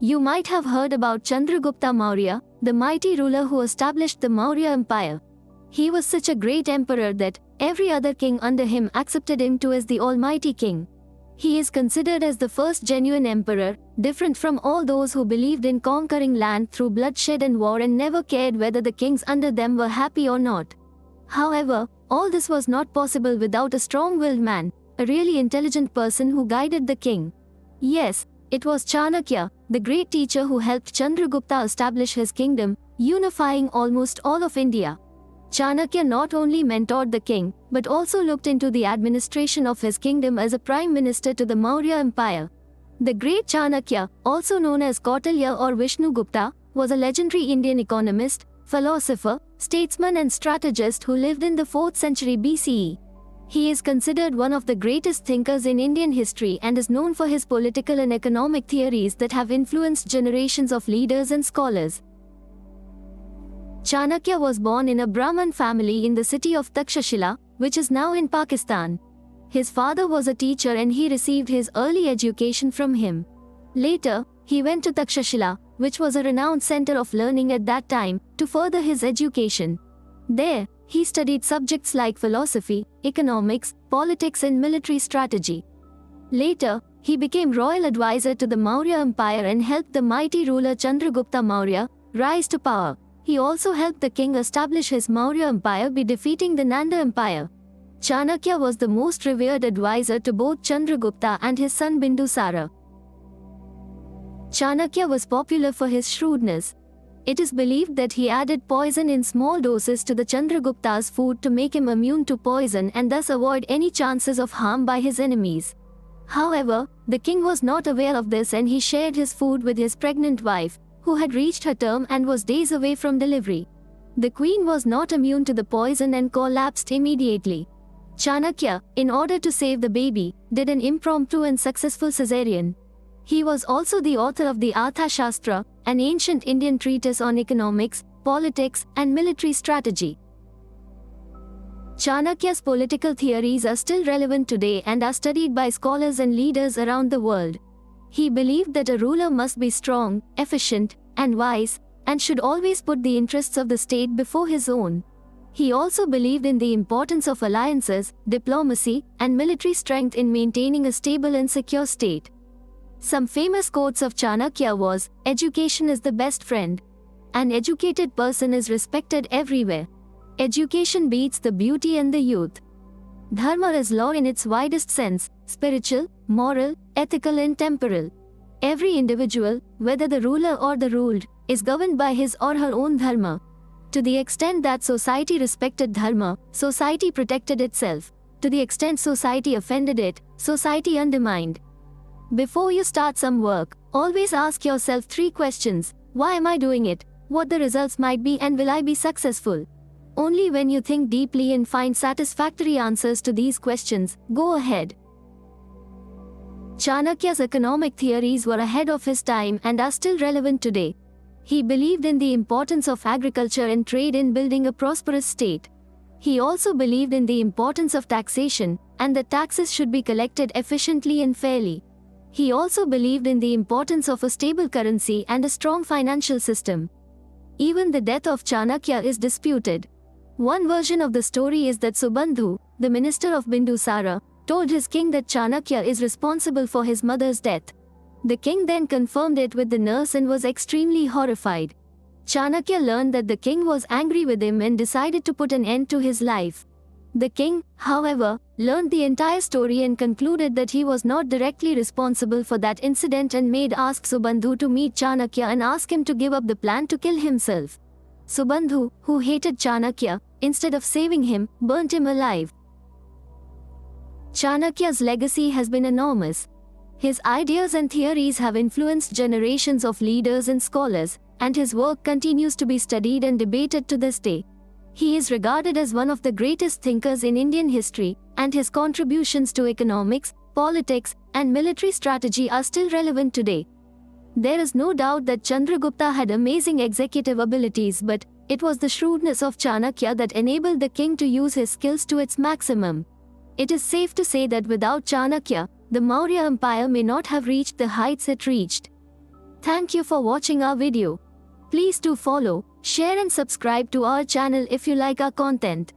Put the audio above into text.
You might have heard about Chandragupta Maurya, the mighty ruler who established the Maurya Empire. He was such a great emperor that every other king under him accepted him too as the almighty king. He is considered as the first genuine emperor, different from all those who believed in conquering land through bloodshed and war and never cared whether the kings under them were happy or not. However, all this was not possible without a strong-willed man, a really intelligent person who guided the king. Yes, it was Chanakya, the great teacher who helped Chandragupta establish his kingdom, unifying almost all of India. Chanakya not only mentored the king, but also looked into the administration of his kingdom as a prime minister to the Maurya Empire. The great Chanakya, also known as Kautilya or Vishnugupta, was a legendary Indian economist, philosopher, statesman and strategist who lived in the 4th century BCE. He is considered one of the greatest thinkers in Indian history and is known for his political and economic theories that have influenced generations of leaders and scholars. Chanakya was born in a Brahmin family in the city of Takshashila, which is now in Pakistan. His father was a teacher and he received his early education from him. Later, he went to Takshashila, which was a renowned center of learning at that time, to further his education. There, he studied subjects like philosophy, economics, politics and military strategy. Later, he became royal advisor to the Maurya Empire and helped the mighty ruler Chandragupta Maurya rise to power. He also helped the king establish his Maurya Empire by defeating the Nanda Empire. Chanakya was the most revered advisor to both Chandragupta and his son Bindusara. Chanakya was popular for his shrewdness. It is believed that he added poison in small doses to the Chandragupta's food to make him immune to poison and thus avoid any chances of harm by his enemies. However, the king was not aware of this and he shared his food with his pregnant wife, who had reached her term and was days away from delivery. The queen was not immune to the poison and collapsed immediately. Chanakya, in order to save the baby, did an impromptu and successful caesarean. He was also the author of the Arthashastra, an ancient Indian treatise on economics, politics, and military strategy. Chanakya's political theories are still relevant today and are studied by scholars and leaders around the world. He believed that a ruler must be strong, efficient, and wise, and should always put the interests of the state before his own. He also believed in the importance of alliances, diplomacy, and military strength in maintaining a stable and secure state. Some famous quotes of Chanakya was, "Education is the best friend. An educated person is respected everywhere. Education beats the beauty and the youth. Dharma is law in its widest sense, spiritual, moral, ethical and temporal. Every individual, whether the ruler or the ruled, is governed by his or her own dharma. To the extent that society respected dharma, society protected itself. To the extent society offended it, society undermined." Before you start some work, always ask yourself 3 questions. Why am I doing it? What the results might be and will I be successful? Only when you think deeply and find satisfactory answers to these questions, go ahead. Chanakya's economic theories were ahead of his time and are still relevant today. He believed in the importance of agriculture and trade in building a prosperous state. He also believed in the importance of taxation, and that taxes should be collected efficiently and fairly. He also believed in the importance of a stable currency and a strong financial system. Even the death of Chanakya is disputed. One version of the story is that Subandhu, the minister of Bindusara, told his king that Chanakya is responsible for his mother's death. The king then confirmed it with the nurse and was extremely horrified. Chanakya learned that the king was angry with him and decided to put an end to his life. The king, however, learned the entire story and concluded that he was not directly responsible for that incident and made ask Subandhu to meet Chanakya and ask him to give up the plan to kill himself. Subandhu, who hated Chanakya, instead of saving him, burnt him alive. Chanakya's legacy has been enormous. His ideas and theories have influenced generations of leaders and scholars, and his work continues to be studied and debated to this day. He is regarded as one of the greatest thinkers in Indian history, and his contributions to economics, politics, and military strategy are still relevant today. There is no doubt that Chandragupta had amazing executive abilities, but it was the shrewdness of Chanakya that enabled the king to use his skills to its maximum. It is safe to say that without Chanakya, the Maurya Empire may not have reached the heights it reached. Thank you for watching our video. Please do follow, share and subscribe to our channel if you like our content.